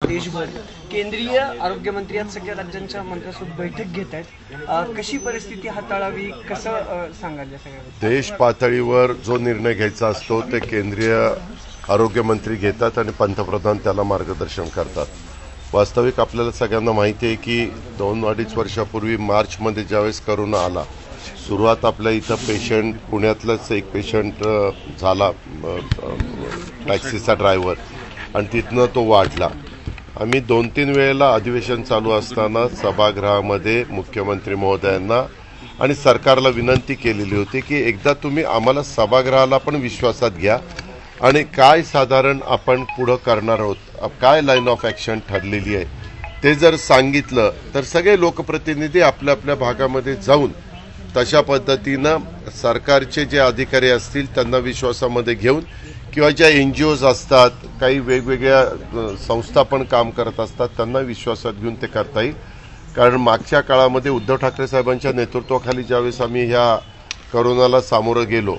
देशभर केंद्रीय आरोग्य मंत्री आज सगळ्या राज्यांच्या मंत्र्यांसोबत बैठक घेत आहेत. कशी परिस्थिती हाताळावी, कसं सांगाल या सगळ्या? देश पातळीवर जो निर्णय घ्यायचा असतो ते केंद्रीय आरोग्य मंत्री घेतात आणि पंतप्रधान त्याला मार्गदर्शन करतात. वास्तविक आपल्याला सगळ्यांना माहिती आहे की 2-2.5 वर्षापूर्वी मार्चमध्ये ज्यावेळेस करोना आला, सुरुवात आपल्या इथं पेशंट पुण्यातलाच एक पेशंट झाला, टॅक्सीचा ड्रायव्हर, आणि तिथनं तो वाढला. आम्ही 2-3 वेळेला अधिवेशन चालू असताना सभागृहामध्ये मुख्यमंत्री महोदयांना आणि सरकारला विनंती केलेली होती की एकदा तुम्ही आम्हाला सभागृहाला पण विश्वासात घ्या आणि काय साधारण आपण पुढं करणार आहोत, काय लाईन ऑफ ॲक्शन ठरलेली आहे ते जर सांगितलं तर सगळे लोकप्रतिनिधी आपल्या आपल्या भागामध्ये जाऊन तशा पद्धतीनं सरकारचे जे अधिकारी असतील त्यांना विश्वासामध्ये घेऊन किंवा ज्या NGOज असतात, काही वेगवेगळ्या संस्था पण काम करत असतात, त्यांना विश्वासात घेऊन ते करता येईल. कारण मागच्या काळामध्ये उद्धव ठाकरे साहेबांच्या नेतृत्वाखाली ज्यावेळेस आम्ही ह्या करोनाला सामोरं गेलो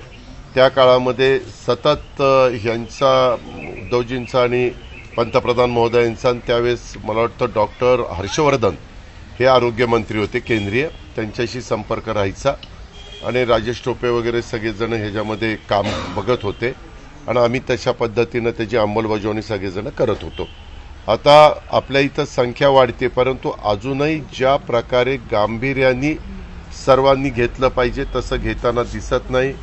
त्या काळामध्ये सतत ह्यांचा, उद्धवजींचा आणि पंतप्रधान महोदयांचा, त्यावेळेस मला वाटतं डॉक्टर हर्षवर्धन हे आरोग्यमंत्री होते केंद्रीय, त्यांच्याशी संपर्क राहायचा आणि राजेश टोपे वगैरे सगळेजण ह्याच्यामध्ये काम बघत होते आणि आम्ही तशा पद्धतीनं त्याची अंमलबजावणी सगळेजण करत होतो. आता आपल्या इथं संख्या वाढते, परंतु अजूनही ज्या प्रकारे गांभीर्याने सर्वांनी घेतलं पाहिजे तसं घेताना दिसत नाही.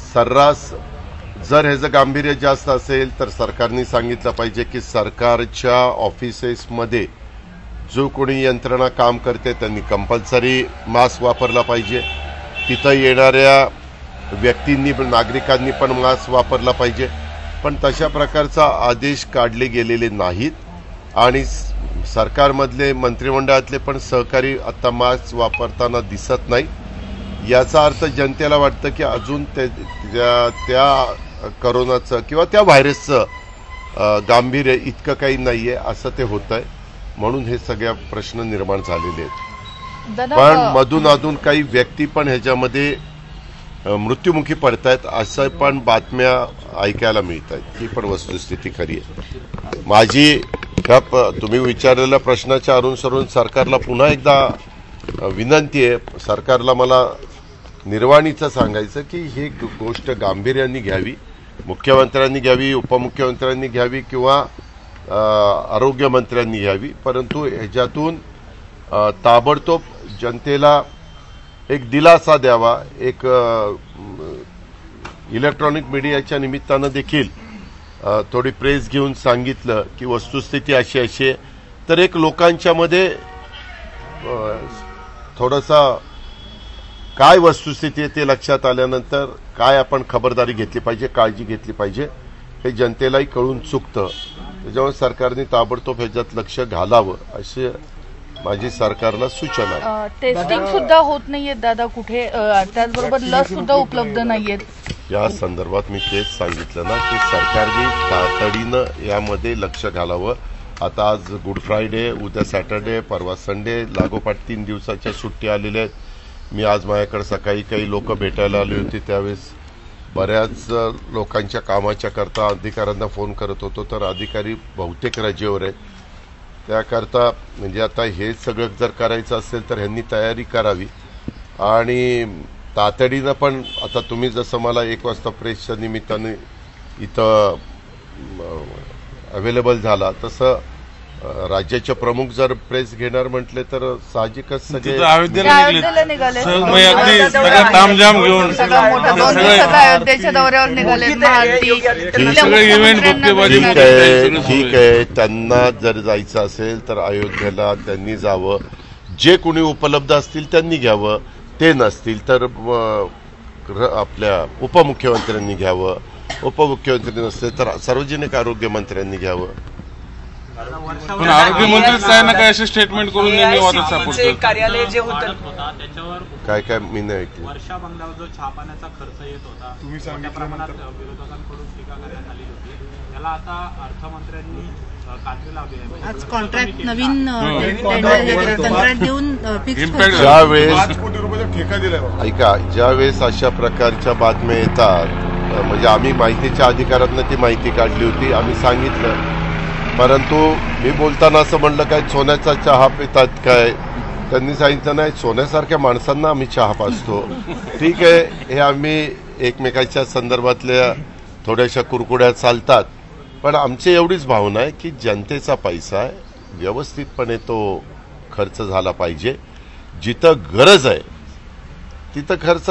सर्रास जर ह्याचं गांभीर्य जास्त असेल तर सरकारने सांगितलं पाहिजे की सरकारच्या ऑफिसेसमध्ये जो कोणी यंत्रणा काम करते त्यांनी कंपल्सरी मास्क वापरला पाहिजे. तिथं येणाऱ्या व्यक्तींनी, नागरिकांनी पण मास्क वापरला पाहिजे. पण तशा प्रकारचा आदेश काढले गेलेले नाहीत आणि सरकारमधले, मंत्रिमंडळातले पण सहकारी आता मास्क वापरताना दिसत नाही. याचा अर्थ जनतेला वाटतं की अजून त्या करोनाचं किंवा त्या व्हायरसचं गांभीर्य इतकं काही नाही आहे असं ते होत आहे. म्हणून हे सगळ्या प्रश्न निर्माण झालेले आहेत. पण मधून अधून काही व्यक्ती पण ह्याच्यामध्ये मृत्युमुखी पडतायत असं पण बातम्या ऐकायला मिळत आहेत. ही पण वस्तुस्थिती खरी आहे. माझी तुम्ही विचारलेल्या प्रश्नाच्या अनुसरून सरकारला पुन्हा एकदा विनंती आहे. सरकारला मला निर्वाणीचं सांगायचं की ही गोष्ट गांभीर्याने घ्यावी, मुख्यमंत्र्यांनी घ्यावी, उपमुख्यमंत्र्यांनी घ्यावी किंवा आरोग्यमंत्र्यांनी घ्यावी, परंतु ह्याच्यातून ताबडतोब जनतेला एक दिलासा द्यावा. एक इलेक्ट्रॉनिक मीडियाच्या निमित्तानं देखील थोडी प्रेस घेऊन सांगितलं की वस्तुस्थिती अशी आहे, तर एक लोकांच्यामध्ये थोडासा काय वस्तुस्थिती आहे ते लक्षात आल्यानंतर काय आपण खबरदारी घेतली पाहिजे, काळजी घेतली पाहिजे हे जनतेलाही कळून चुकतं. त्याच्यामुळे सरकारने ताबडतोब ह्याच्यात लक्ष घालावं अशी माझी सरकारला सूचना आहे. टेस्टिंग सुद्धा होत नाहीये दादा कुठे, त्याचबरोबर लस सुद्धा उपलब्ध नाहीये. या संदर्भात मी तेच सांगितलं ना की सरकारने तातडीनं यामध्ये लक्ष घालावं. आता आज गुड फ्रायडे, उद्या सॅटर्डे, परवा संडे, लागोपाठ 3 दिवसाच्या सुट्टी आलेल्या आहेत. मी आज माझ्याकडे सकाळी काही लोक भेटायला आली होती, त्यावेळेस बऱ्याच लोकांच्या कामाच्या करता अधिकाऱ्यांना फोन करत होतो, तर अधिकारी बहुतेक रजेवर आहेत. त्याकरता म्हणजे आता हे सगळं जर करायचं असेल तर ह्यांनी तयारी करावी आणि तातडीनं. पण आता तुम्ही जसं मला 1 वाजता प्रेसच्या निमित्ताने इथं अवेलेबल झाला तसं राज्याचे प्रमुख जर प्रेस घेणार म्हटले तर साहजिकच सगळे निघाले, तामझाम घेऊन अयोध्येच्या दौऱ्यावर निघाले. ठीक आहे, त्यांना जर जायचं असेल तर अयोध्येला त्यांनी जावं. जे कोणी उपलब्ध असतील त्यांनी घ्यावं, ते नसतील तर आपल्या उपमुख्यमंत्र्यांनी घ्यावं, उपमुख्यमंत्री नसतील तर सार्वजनिक आरोग्य मंत्र्यांनी घ्यावं. पण आरोग्यमंत्रीच काय ना काय असे स्टेटमेंट करून नेहमी वादच सापडतो. कार्यालय जे होतं त्याच्यावर काय मी नाही ऐकलं. वर्षा बंगल्यावर जो छापाण्याचा खर्च येत होता, मोठ्या प्रमाणात विरोधकांकडून टीका करण्यात आली होती, त्याला आता अर्थमंत्र्यांनी कात्री लावली आहे. आज कॉन्ट्रॅक्ट नवीन कंत्राट देऊन ज्यावेळेस अशा प्रकारच्या बातम्या येतात म्हणजे आम्ही माहितीच्या अधिकारातनं ती माहिती काढली होती. आम्ही सांगितलं परंतु मी बोलताना असं म्हणलं काय सोन्याचा चहा पितात काय, त्यांनी सांगितलं नाही सोन्यासारख्या माणसांना आम्ही चहा पाजतो. ठीक आहे, हे आम्ही एकमेकाच्या संदर्भातल्या थोड्याशा कुरकुड्या चालतात, पण आमची एवढीच भावना आहे की जनतेचा पैसा आहे, व्यवस्थितपणे तो खर्च झाला पाहिजे. जिथं गरज आहे तिथं खर्च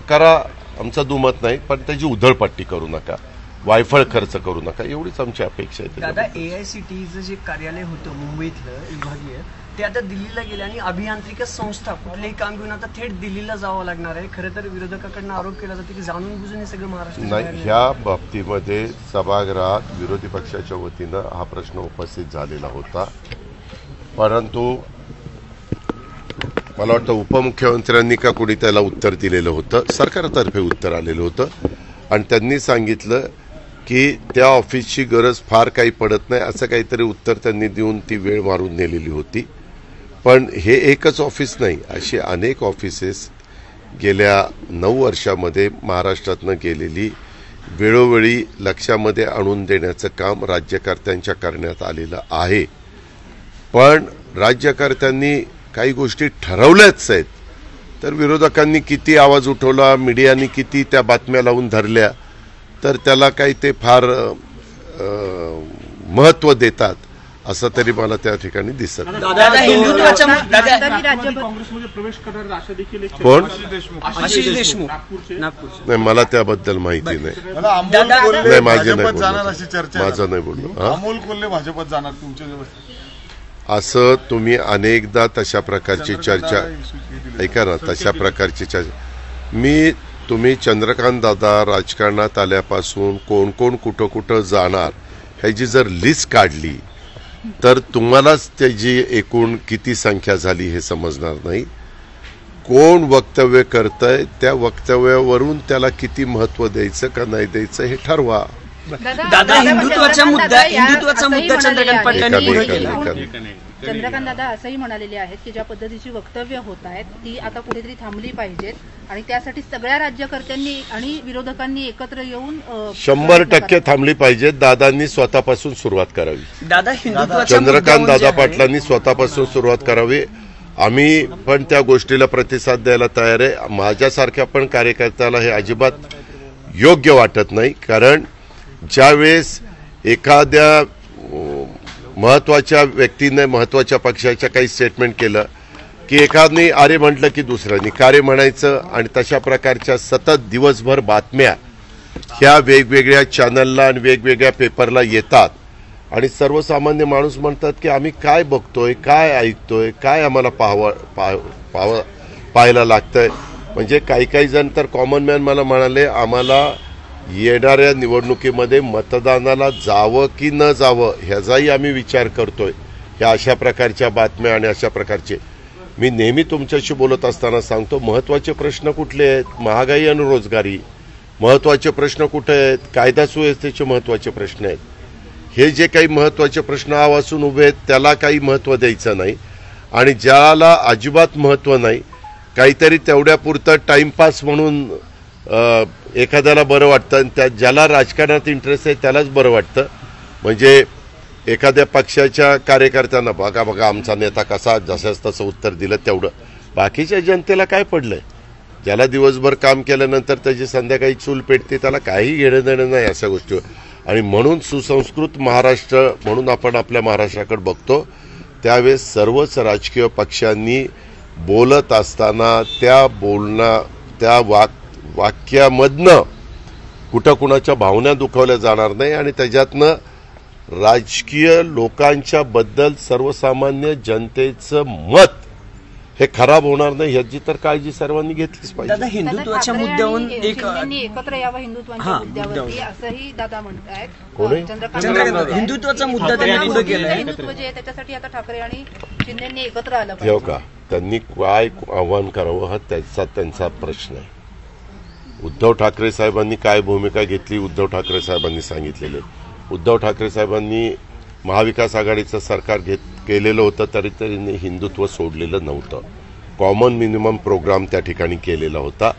करा, आमचं दुमत नाही, पण त्याची उधळपट्टी करू नका, वायफळ खर्च करू नका, एवढीच आमची अपेक्षा आहे. दादा, AICTEचं जे कार्यालय होतं मुंबईतलं विभागीय, ते आता दिल्लीला गेले आणि अभियांत्रिकी संस्था कुठलेही काम घेऊन आता थेट दिल्लीला जावं लागणार आहे. खरं तर विरोधकाकडनं आरोप केला जातो की जाणून बुजून हे सगळं महाराष्ट्र नाही. ह्या बाबतीमध्ये सभागृहात विरोधी पक्षाच्या वतीनं हा प्रश्न उपस्थित झालेला होता, परंतु मला वाटतं उपमुख्यमंत्र्यांनी का कोणी त्याला उत्तर दिलेलं होतं, सरकारतर्फे उत्तर आलेलं होतं आणि त्यांनी सांगितलं की त्या ऑफिसची गरज फार काही पडत नाही असं काहीतरी उत्तर त्यांनी देऊन ती वेळ मारून नेलेली होती. पण हे एकच ऑफिस नाही, अशी अनेक ऑफिसेस गेल्या 9 वर्षामध्ये महाराष्ट्रातनं गेलेली वेळोवेळी लक्षामध्ये आणून देण्याचं काम राज्यकर्त्यांच्या करण्यात आलेलं आहे. पण राज्यकर्त्यांनी काही गोष्टी ठरवल्याच आहेत, तर विरोधकांनी किती आवाज उठवला, मीडियानी किती त्या बातम्या लावून धरल्या, तर त्याला काही ते फार महत्त्व देतात असं तरी मला त्या ठिकाणी दिसत नाही. काँग्रेसमध्ये प्रवेश करणार अशा देखील एक कोण? आशिष देशमुख नागपूरचे. नाही, मला त्याबद्दल माहिती नाही. नाही, माझे नाही जाणार अशी चर्चा आहे. माझं नाही बोललो. अमोल कोल्हे भाजपत जाणार तुमच्या असं तुम्ही अनेकदा तशा प्रकारची चर्चा ऐका ना, तशा प्रकारची चर्चा तुम्ही चंद्रकांत दादा राजकारणात आल्यापासून कोण कोण कुठं कुठं जाणार ह्याची जर लिस्ट काढली तर तुम्हालाच त्याची एकूण किती संख्या झाली हे समजणार नाही. कोण वक्तव्य करतंय त्या वक्तव्यावरून त्याला किती महत्व द्यायचं का नाही द्यायचं हे ठरवा. दादा, हिंदुत्वाचा मुद्दा चंद्रकांत पाटलांनी पुढे केला. चंद्रकांत दादा असंही म्हणालेले आहेत की ज्या पद्धतीची वक्तव्य होत आहेत ती आता कुठेतरी थांबली पाहिजेत आणि त्यासाठी सगळ्या राज्यकर्त्यांनी आणि विरोधकांनी एकत्र येऊन 100% थांबली पाहिजे. दादांनी स्वतःपासून सुरुवात करावी. दादा, चंद्रकांत दादा पाटलांनी स्वतःपासून सुरुवात करावी. आम्ही पण त्या गोष्टीला प्रतिसाद द्यायला तयार आहे. माझ्यासारख्या पण कार्यकर्त्याला हे अजिबात योग्य वाटत नाही, कारण ज्यावेळेस एखाद्या महत्वाच्या व्यक्तीने महत्वाच्या पक्षाच्या काही स्टेटमेंट केलं की एखाद्याने आरे म्हटलं की दुसऱ्यांनी कारे म्हणायचं आणि तशा प्रकारच्या सतत दिवसभर बातम्या ह्या वेगवेगळ्या चॅनलला आणि वेगवेगळ्या पेपरला येतात आणि सर्वसामान्य माणूस म्हणतात की आम्ही काय बघतोय, काय ऐकतोय, काय आम्हाला पाहायला लागतंय. म्हणजे काही जण तर कॉमन मॅन मला म्हणाले आम्हाला येणाऱ्या निवडणुकीमध्ये मतदानाला जावं की न जावं ह्याचाही आम्ही विचार करतोय. ह्या अशा प्रकारच्या बातम्या आणि अशा प्रकारचे मी नेहमी तुमच्याशी बोलत असताना सांगतो, महत्वाचे प्रश्न कुठले आहेत? महागाई आणि रोजगारी. महत्वाचे प्रश्न कुठे आहेत? कायदा सुव्यवस्थेचे महत्वाचे प्रश्न आहेत. हे जे काही महत्वाचे प्रश्न आवासून उभे आहेत त्याला काही महत्व द्यायचं नाही आणि ज्याला अजिबात महत्व नाही, काहीतरी तेवढ्यापुरतं टाइमपास म्हणून एखाद्याला बरं वाटतं आणि त्या ज्याला राजकारणात इंटरेस्ट आहे त्यालाच बरं वाटतं. म्हणजे एखाद्या पक्षाच्या कार्यकर्त्यांना बघा आमचा नेता कसा, जसंच तसं उत्तर दिलं तेवढं. बाकीच्या जनतेला काय पडलंय? ज्याला दिवसभर काम केल्यानंतर त्याची संध्याकाळी चूल पेटते त्याला काही घेणं देणं नाही अशा गोष्टीवर. आणि म्हणून सुसंस्कृत महाराष्ट्र म्हणून आपण आपल्या महाराष्ट्राकडे बघतो, त्यावेळेस सर्वच राजकीय पक्षांनी बोलत असताना त्या वाक्यामधनं कुठं कुणाच्या भावना दुखावल्या जाणार नाही आणि त्याच्यातनं राजकीय लोकांच्या बद्दल सर्वसामान्य जनतेचं मत हे खराब होणार नाही ह्याची तर काळजी सर्वांनी घेतलीच पाहिजे. दादा, हिंदुत्वाच्या मुद्द्यावरून एकत्र यावं हिंदुत्वाच्या मुद्द्यावरती असंही दादा म्हणतायत. कोणी? चंद्रकांत हिंदुत्वाचा मुद्दा त्यांनी पुढे केला. हिंदुत्व जे आहे त्याच्यासाठी आता ठाकरे आणि शिंदेंनी एकत्र आलं पाहिजे. हो का? त्यांनी काय आव्हान करावं हा त्यांचा प्रश्न आहे. उद्धव ठाकरे साहेबांनी काय भूमिका घेतली उद्धव ठाकरे साहेबांनी सांगितलेले. उद्धव ठाकरे साहेबांनी महाविकास आघाडीचं सरकार केलेलं होतं तरी हिंदुत्व सोडलेलं नव्हतं. कॉमन मिनिमम प्रोग्राम त्या ठिकाणी केलेला होता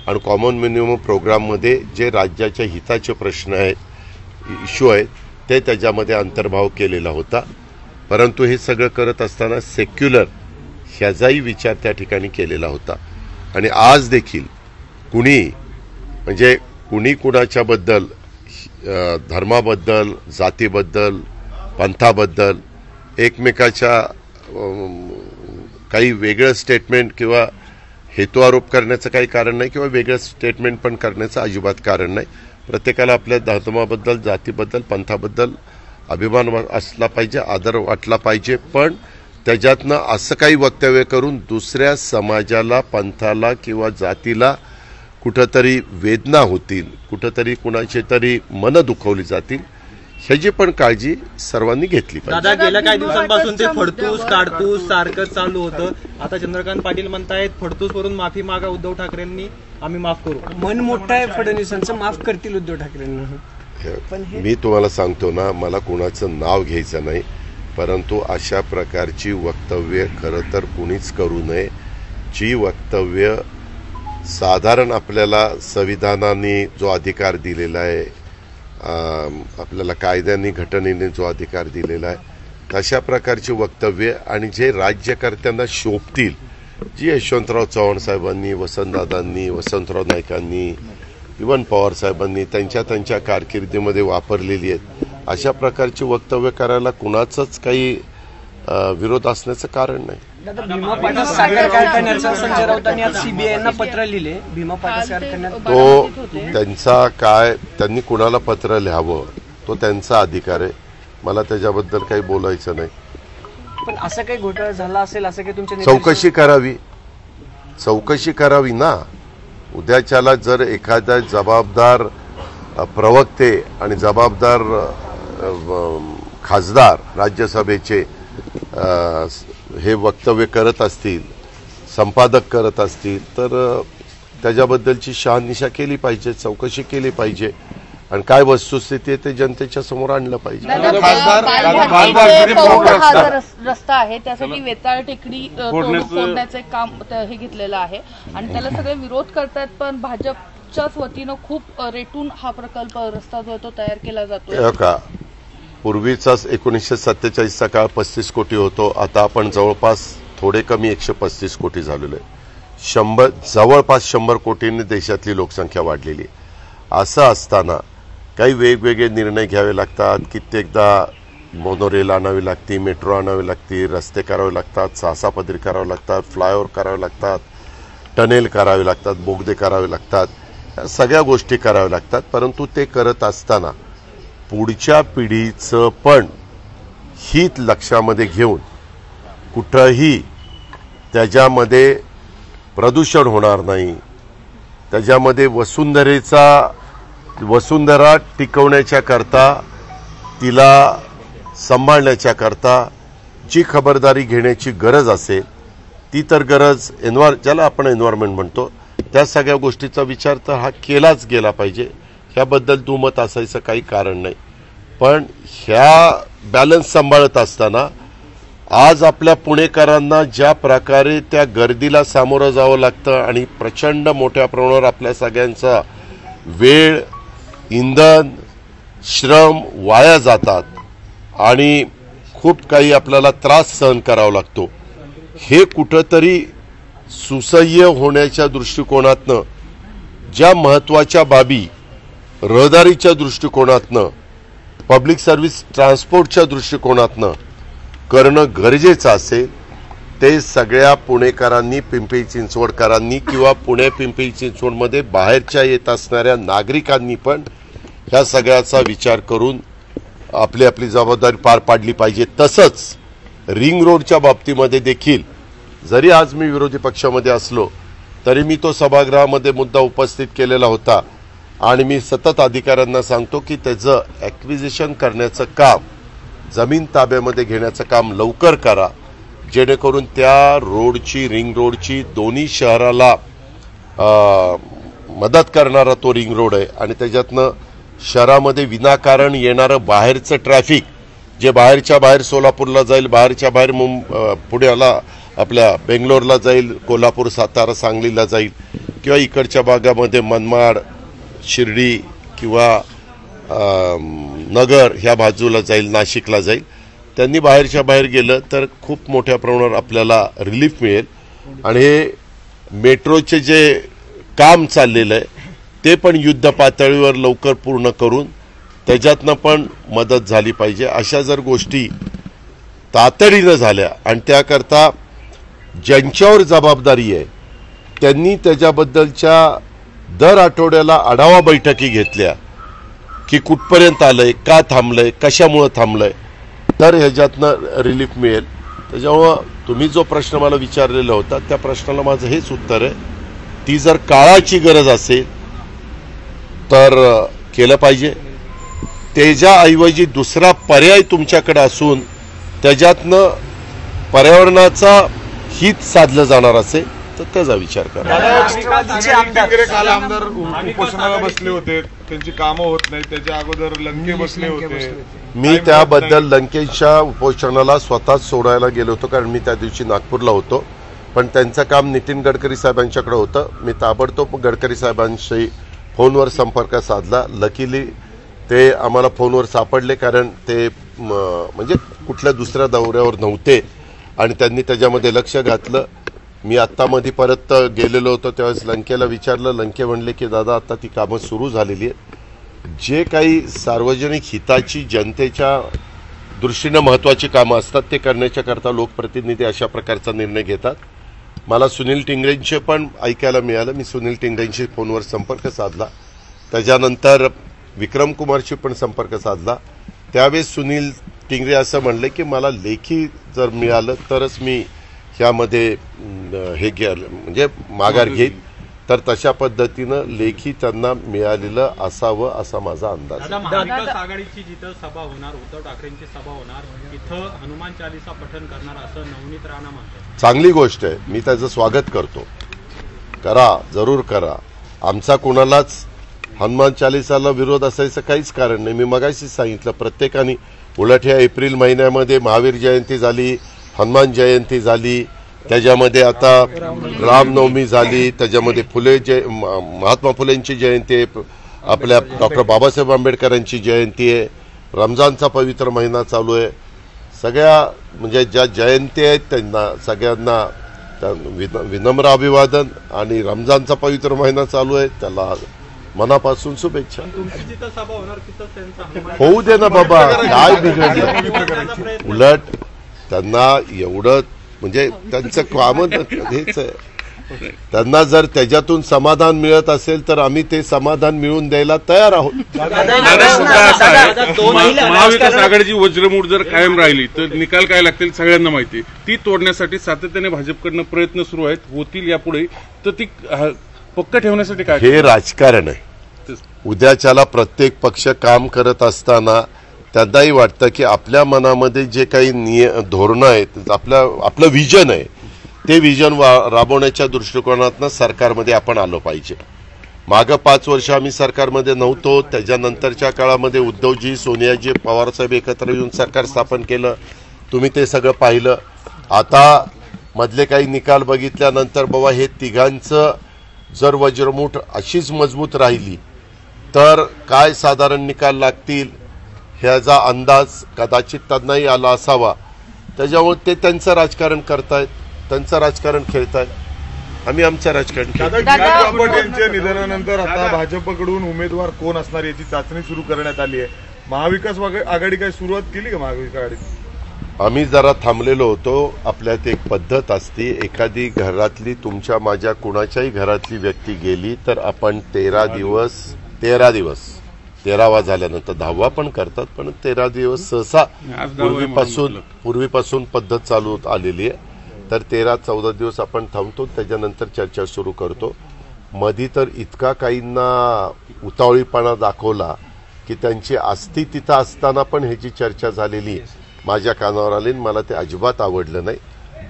आणि कॉमन मिनिमम प्रोग्राममध्ये जे राज्याच्या हिताचे प्रश्न आहेत, इश्यू आहेत ते त्याच्यामध्ये अंतर्भाव केलेला होता. परंतु हे सगळं करत असताना सेक्युलर ह्याचाही विचार त्या ठिकाणी केलेला होता. आणि आज देखील कुणी कुणाच्याबद्दल, धर्माबद्दल, जातीबद्दल, पंथाबद्दल एकमेकाच्या काही वेगळं स्टेटमेंट किंवा हेतू आरोप करण्याचं काही कारण नाही, किंवा वेगळं स्टेटमेंट पण करण्याचं अजिबात कारण नाही. प्रत्येकाला आपल्या धर्माबद्दल, जातीबद्दल, पंथाबद्दल अभिमान असला पाहिजे, आदर वाटला पाहिजे. पण त्याच्यातनं असं काही वक्तव्य करून दुसऱ्या समाजाला, पंथाला किंवा जातीला कुठंतरी वेदना होतील, कुठंतरी कुणाची तरी मनं दुखवली जातील, ह्याची पण काळजी सर्वांनी घेतली पाहिजे. दादा, गेल्या काही दिवसांपासून ते फडतूस काढतूस सारखं चालू होतं. आता चंद्रकांत पाटील म्हणतायत फडतूस वरून माफी मागा उद्धव ठाकरेंनी, आम्ही माफ करू. मन मोठं आहे फडणवीसांचं, माफ करतील उद्धव ठाकरेंना. मी तुम्हाला सांगतो ना, मला कोणाचं नाव घ्यायचं नाही, परंतु अशा प्रकारची वक्तव्य खरं तर कुणीच करू नये. जी वक्तव्य साधारण आपल्याला संविधानाने जो अधिकार दिलेला आहे, आपल्याला कायद्याने, घटनेने जो अधिकार दिलेला आहे, तशा प्रकारची वक्तव्य आणि जे राज्यकर्त्यांना शोभतील, जी यशवंतराव चव्हाण साहेबांनी, वसंतदादांनी, वसंतराव नाईकांनी, इवन पवार साहेबांनी त्यांच्या कारकिर्दीमध्ये वापरलेली आहेत, अशा प्रकारची वक्तव्य करायला कुणाचंच काही विरोध असण्याचं कारण नाही. दादा, भीमा पाटा साखर कारखान्याचा संजय राऊतांनी आज सीबीआयना पत्र लिहिले. भीमा पाटा साखर कारखान्यात तो त्यांचा काय, त्यांनी कुणाला पत्र लिहावं तो त्यांचा अधिकार आहे. मला त्याच्याबद्दल काही बोलायचं नाही. पण असं काही घोटाळा झाला असेल असं काही तुमच्या चौकशी करावी ना. उद्याच्याला जर एखादा जबाबदार प्रवक्ते आणि जबाबदार खासदार राज्यसभेचे हे वक्तव्य करत असतील, संपादक करत असतील, तर त्याच्याबद्दलची शहानिशा केली पाहिजे, चौकशी केली पाहिजे आणि काय वस्तुस्थिती आहे ते जनतेच्या समोर आणलं पाहिजे. रस्ता आहे त्यासाठी वेताळ टेकडी फोडण्याचं एक काम हे घेतलेलं आहे आणि त्याला सगळे विरोध करतात. पण भाजपच्याच वतीनं खूप रेटून हा प्रकल्प, रस्ता जो आहे तो तयार केला जातो. का पूर्वीचाच 1947चा काळ 35 कोटी होतो, आता आपण जवळपास थोडे कमी 135 कोटी झालेलो आहे. जवळपास 100 कोटींनी देशातली लोकसंख्या वाढलेली. असं असताना काही वेगवेगळे निर्णय घ्यावे लागतात. कित्येकदा मोनोरेल आणावी लागते, मेट्रो आणावी लागते, रस्ते करावे लागतात, 6 पदरी करावे लागतात, फ्लायओव्हर करावे लागतात, टनेल करावे लागतात, बोगदे करावे लागतात, या सगळ्या गोष्टी कराव्या लागतात. परंतु ते करत असताना पुढच्या पिढीचं पण हित लक्षामध्ये घेऊन कुठंही त्याच्यामध्ये प्रदूषण होणार नाही, त्याच्यामध्ये वसुंधरा टिकवण्याच्या करता, तिला सांभाळण्याच्या करता जी खबरदारी घेण्याची गरज असेल ती तर गरज ज्याला आपण एन्व्हायरमेंट म्हणतो, त्या सगळ्या गोष्टीचा विचार तर हा केलाच गेला पाहिजे. ह्याबद्दल दुमत असायचं काही कारण नाही. पण ह्या बॅलन्स सांभाळत असताना आज आपल्या पुणेकरांना ज्या प्रकारे त्या गर्दीला सामोरं जावं लागतं आणि प्रचंड मोठ्या प्रमाणावर आपल्या सगळ्यांचा वेळ, इंधन, श्रम वाया जातात आणि खूप काही आपल्याला त्रास सहन करावा लागतो, हे कुठंतरी सुसह्य होण्याच्या दृष्टिकोनातनं ज्या महत्त्वाच्या बाबी रहदारीच्या दृष्टिकोनातनं, पब्लिक सर्व्हिस ट्रान्सपोर्टच्या दृष्टिकोनातनं करणं गरजेचं असेल, ते सगळ्या पुणेकरांनी, पिंपरी चिंचवडकरांनी किंवा पुणे पिंपरी चिंचवडमध्ये बाहेरच्या येत असणाऱ्या नागरिकांनी पण ह्या सगळ्याचा विचार करून आपली आपली जबाबदारी पार पाडली पाहिजे. तसंच रिंग रोडच्या बाबतीमध्ये देखील जरी आज मी विरोधी पक्षामध्ये असलो तरी मी तो सभागृहामध्ये मुद्दा उपस्थित केलेला होता आणि मी सतत अधिकाऱ्यांना सांगतो की त्याचं ॲक्विजिशन करण्याचं काम, जमीन ताब्यामध्ये घेण्याचं काम लवकर करा, जेणेकरून त्या रोडची, रिंग रोडची, दोन्ही शहराला मदत करणारा तो रिंग रोड आहे आणि त्याच्यातनं शहरामध्ये विनाकारण येणारं बाहेरचं ट्रॅफिक, जे बाहेरच्या बाहेर सोलापूरला जाईल, बाहेरच्या बाहेर पुण्याला, आपल्या बेंगलोरला जाईल, कोल्हापूर, सातारा, सांगलीला जाईल किंवा इकडच्या भागामध्ये मनमाड, शिर्डी किंवा नगर ह्या बाजूला जाईल, नाशिकला जाईल. त्यांनी बाहेरच्या बाहेर गेलं तर खूप मोठ्या प्रमाणावर आपल्याला रिलीफ मिळेल. आणि हे मेट्रोचे जे काम चाललेलं आहे ते पण युद्ध पातळीवर लवकर पूर्ण करून त्याच्यातनं पण मदत झाली पाहिजे. अशा जर गोष्टी तातडीनं झाल्या आणि त्याकरता ज्यांच्यावर जबाबदारी आहे त्यांनी त्याच्याबद्दलच्या दर आठवड्याला आढावा बैठकी घेतल्या की कुठपर्यंत आलंय, का थांबलंय, कशामुळं थांबलंय, तर ह्याच्यातनं रिलीफ मिळेल. त्याच्यामुळं तुम्ही जो प्रश्न मला विचारलेला होता त्या प्रश्नाला माझं हेच उत्तर आहे, ती जर काळाची गरज असेल तर केलं पाहिजे. त्याच्याऐवजी दुसरा पर्याय तुमच्याकडे असून त्याच्यातनं पर्यावरणाचा हित साधलं जाणार असेल तर त्याचा विचार करा. काल आमदार उपोषणाला बसले होते, त्यांची कामं होत नाही. त्याच्या अगोदर लंके बसले होते. मी त्याबद्दल लंकेशच्या उपोषणाला स्वतःच सोडायला गेलो होतो, कारण मी त्या दिवशी नागपूरला होतो. पण त्यांचं काम नितीन गडकरी साहेबांच्याकडे होतं. मी ताबडतोब गडकरी साहेबांशी फोनवर संपर्क साधला. लकीली ते आम्हाला फोनवर सापडले, कारण ते म्हणजे कुठल्या दुसऱ्या दौऱ्यावर नव्हते आणि त्यांनी त्याच्यामध्ये लक्ष घातलं. मी आत्तामध्ये परत गेलेलो होतो त्यावेळेस लंकेला विचारलं. लंके म्हणले की दादा आता ती कामं सुरू झालेली आहेत. जे काही सार्वजनिक हिताची जनतेच्या दृष्टीनं महत्त्वाची कामं असतात ते करण्याच्या करता लोकप्रतिनिधी अशा प्रकारचा निर्णय घेतात. मला सुनील टिंगरेंचे पण ऐकायला मिळालं. मी सुनील टिंगरेंशी फोनवर संपर्क साधला. त्याच्यानंतर विक्रम कुमारशी पण संपर्क साधला. त्यावेळेस सुनील टिंगरे असं म्हणले की मला लेखी जर मिळालं तरच मी ह्यामध्ये हे म्हणजे माघार घेईन. तर तशा पद्धतीनं लेखी त्यांना मिळालेलं असावं असा माझा अंदाज. महाविकास आघाडीची जिथं सभा होणार, उद्धव ठाकरेंची सभा होणार, तिथं हनुमान चालीसा पठण करणार असं नवनीत राणा म्हणतात. चांगली गोष्ट आहे, मी त्याचं स्वागत करतो. करा, जरूर करा. आमचा कोणालाच हनुमान चालीसाला विरोध असायचं काहीच कारण नाही. मी मगाशीच सांगितलं, प्रत्येकाने उलट ह्या एप्रिल महिन्यामध्ये महावीर जयंती झाली, हनुमान जयंती झाली, त्याच्यामध्ये आता रामनवमी झाली, त्याच्यामध्ये महात्मा फुलेंची जयंती आहे, आपल्या डॉक्टर बाबासाहेब आंबेडकरांची जयंती आहे, रमजानचा पवित्र महिना चालू आहे. सगळ्या म्हणजे ज्या जयंती आहेत त्यांना सगळ्यांना विनम्र अभिवादन. आणि रमजानचा पवित्र महिना चालू आहे, त्याला मनापासून शुभेच्छा. होऊ दे ना बाबा, काय बिघडलं. उलट त्यांना एवढं म्हणजे त्यांचं काम हेच आहे. त्यांना जर त्याच्यातून समाधान मिळत असेल तर आम्ही ते समाधान मिळवून द्यायला तयार आहोत. महाविकास आघाडीची वज्रमूठ जर कायम राहिली तर निकाल काय लागतील सगळ्यांना माहिती. ती तोडण्यासाठी सातत्याने भाजपकडनं प्रयत्न सुरू आहेत, होतील यापुढे. तर ती पक्क ठेवण्यासाठी काय? हे राजकारण आहे. उद्याच्याला प्रत्येक पक्ष काम करत असताना त्यांनाही वाटतं की आपल्या मनामध्ये जे काही धोरणं आहेत, आपलं विजन आहे, ते विजन राबवण्याच्या दृष्टिकोनातनं सरकारमध्ये आपण आलो पाहिजे. मागं 5 वर्ष आम्ही सरकारमध्ये नव्हतो. त्याच्यानंतरच्या काळामध्ये उद्धवजी, सोनियाजी, पवारसाहेब एकत्र येऊन सरकार स्थापन केलं. तुम्ही ते सगळं पाहिलं. आता मधले काही निकाल बघितल्यानंतर बाबा हे तिघांचं जर वज्रमूठ अशीच मजबूत राहिली तर काय साधारण निकाल लागतील ह्याचा अंदाज कदाचित त्यांनाही आला असावा. त्याच्यामुळे ते त्यांचं राजकारण करतायत, त्यांचं राजकारण खेळतायत. आम्ही आमचं राजकारण खेळतो. यांच्या निधनानंतर आता भाजपकडून उमेदवार कोण असणार याची चाचणी सुरू करण्यात आली आहे. महाविकास आघाडी काय सुरुवात केली का? महाविकास आघाडी आम्ही जरा थांबलेलो होतो. आपल्यात एक पद्धत असते, एखादी घरातली तुमच्या माझ्या कुणाच्याही घरातली व्यक्ती गेली तर आपण 13 दिवस 13वा झाल्यानंतर 10वा पण करतात, पण 13 दिवस सहसा पूर्वीपासून पद्धत चालू आलेली आहे. तर 13-14 दिवस आपण थांबतो, त्याच्यानंतर चर्चा सुरू करतो. मधी तर इतका काहींना उतावळीपणा दाखवला की त्यांची अस्थि तिथं असताना पण ह्याची चर्चा झालेली माझ्या कानावर आली. मला ते अजिबात आवडलं नाही.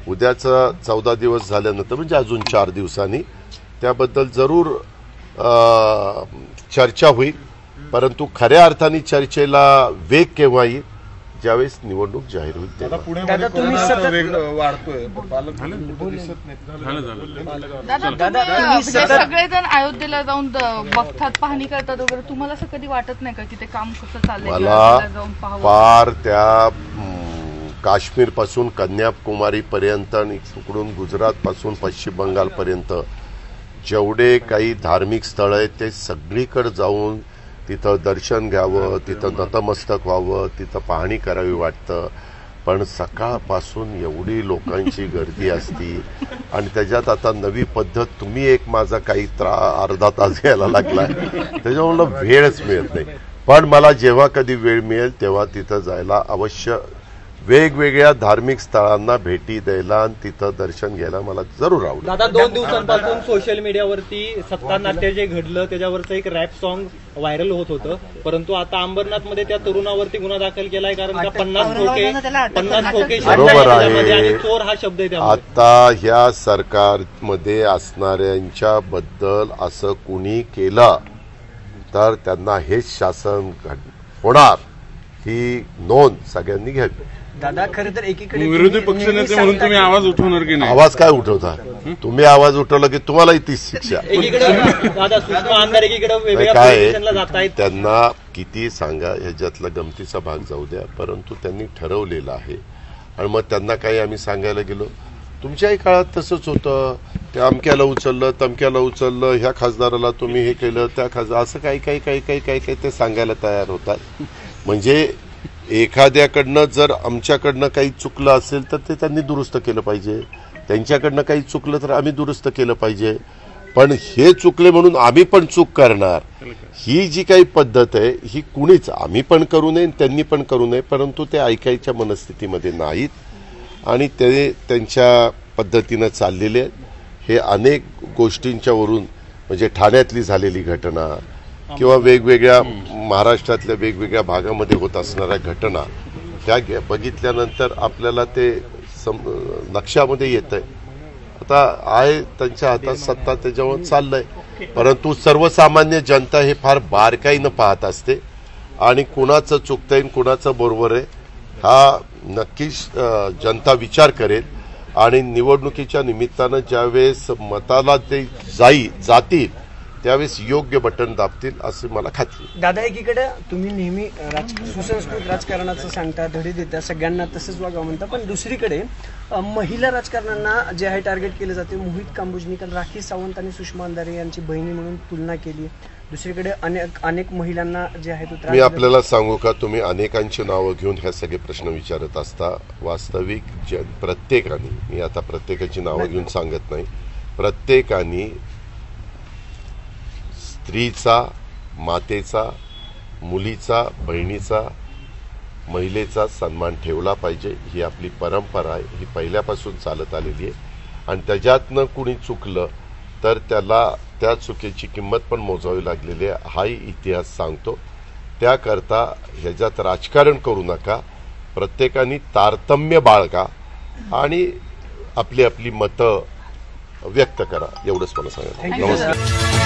उद्याचं 14 दिवस झाल्यानंतर म्हणजे अजून 4 दिवसांनी त्याबद्दल जरूर चर्चा होईल. परंतु खऱ्या अर्थाने चर्चेला वेग केव्हा येईल ज्यावेळेस निवडणूक जाहीर होईल आता तेव्हा. पुण्यामध्ये दादा, तुम्ही कोरोना सतत- वेग वाढतोय पण पालक कुठे दिसत नाही. दादा तुम्ही म्हणजे सगळेजण अयोध्येला जाऊन बघतात, पाहणी करतात वगैरे, तुम्हाला असं कधी वाटत नाही का की ते काम कसं चाललंय, मला अयोध्येला जाऊन पाहावं? फार त्या काश्मीर पासून कन्याकुमारी पर्यंत आणि तिकडून गुजरात पासून पश्चिम बंगाल पर्यंत जेवढे काही धार्मिक स्थळ आहेत ते सगळीकडे जाऊन तिथं दर्शन घ्यावं, तिथं नतमस्तक व्हावं, तिथं पाहणी करावी वाटतं. पण सकाळपासून एवढी लोकांची गर्दी असती आणि त्याच्यात आता नवी पद्धत, तुम्ही एक माझा काही अर्धा तास घ्यायला लागलाय, त्याच्यामुळे वेळच मिळत नाही. पण मला जेव्हा कधी वेळ मिळेल तेव्हा तिथं जायला अवश्य, वेगवेगळ्या धार्मिक स्थळांना भेटी द्यायला आणि तिथं दर्शन घ्यायला मला जरूर आवडेल. दादा 2 दिवसांपासून सोशल मीडियावरती सत्ता नाट्य जे घडलं त्याच्यावरचं एक रॅप सॉन्ग व्हायरल होत होतं, परंतु आता अंबरनाथमध्ये त्या तरुणावरती गुन्हा दाखल केलाय, कारण का 50 खोके बरोबर आणि आहे. चोर हा शब्द आहे त्यामध्ये. आता ह्या सरकारमध्ये असणाऱ्यांच्या बद्दल असं कुणी केलं तर त्यांना हेच शासन होणार ही नोंद सगळ्यांनी घ्यावी. दादा खरं तर एकीकडे विरोधी पक्षनेते म्हणून तुम्ही आवाज उठवणार की नाही? आवाज काय उठवता तुम्ही? आवाज उठवला की तुम्हालाही तीच शिक्षा. एकीकडे दादा सूक्ष्म आमदार एकीकडे वेगवेगळ्या काय पोझिशनला जात आहेत. त्यांना किती सांगा, ह्याच्यातला गमतीचा भाग जाऊ द्या, परंतु त्यांनी ठरवलेलं आहे. आणि मग त्यांना काही आम्ही सांगायला गेलो, तुमच्याही काळात तसंच होतं, त्या अमक्याला उचललं, तमक्याला उचललं, ह्या खासदाराला तुम्ही हे केलं, त्या खासदार, असं काही ते सांगायला तयार होतात. म्हणजे एखाद्याकडनं जर आमच्याकडनं काही चुकलं असेल तर ते त्यांनी दुरुस्त केलं पाहिजे, त्यांच्याकडनं काही चुकलं तर आम्ही दुरुस्त केलं पाहिजे. पण हे चुकले म्हणून आम्ही पण चूक करणार, ही जी काही पद्धत आहे ही कुणीच, आम्ही पण करू नये त्यांनी पण करू नये. परंतु ते ऐकायच्या मनस्थितीमध्ये नाहीत आणि ते त्यांच्या पद्धतीनं चाललेले आहेत. हे अनेक गोष्टींच्यावरून, म्हणजे ठाण्यातली झालेली घटना किंवा वेगवेगळ्या महाराष्ट्रातल्या वेगवेगळ्या भागामध्ये होत असणाऱ्या घटना, त्या बघितल्यानंतर आपल्याला ते लक्षामध्ये येत आहे. आता आहे त्यांच्या हातात सत्ता, त्याच्यावर चाललंय, परंतु सर्वसामान्य जनता हे फार बारकाईनं पाहत असते आणि कुणाचं चुकतंय कुणाचं बरोबर आहे हा नक्कीच जनता विचार करेल. आणि निवडणुकीच्या निमित्तानं ज्यावेळेस मताला ते जातील त्यावेळेस योग्य बटन दाबतील असे मला खात्री. दादा एकीकडे तुम्ही नेहमी सुसंस्कृत राजकारणाचं सांगता, धडे देता, सगळ्यांना तसंच वागा म्हणता, पण दुसरीकडे महिला राजकारण्यांना जे आहे टार्गेट केले जाते. मोहित कांबोजनीकर, राखी सावंत आणि सुषमा अंधारे यांची बहिणी म्हणून तुलना केली. दुसरीकडे अनेक महिलांना जे आहे तो मी आपल्याला सांगू का, तुम्ही अनेकांची नावं घेऊन ह्या सगळे प्रश्न विचारत असता. वास्तविक प्रत्येकाने, मी आता प्रत्येकाची नावं घेऊन सांगत नाही, प्रत्येकाने स्त्रीचा, मातेचा, मुलीचा, बहिणीचा, महिलेचा सन्मान ठेवला पाहिजे. ही आपली परंपरा आहे, ही पहिल्यापासून चालत आलेली आहे. आणि त्याच्यातनं कुणी चुकलं तर त्याला त्या चुकीची किंमत पण मोजावी लागलेली आहे, हाही इतिहास सांगतो. त्याकरता ह्याच्यात राजकारण करू नका, प्रत्येकाने तारतम्य बाळगा आणि आपली आपली मतं व्यक्त करा, एवढंच मला सांगायचं. नमस्कार.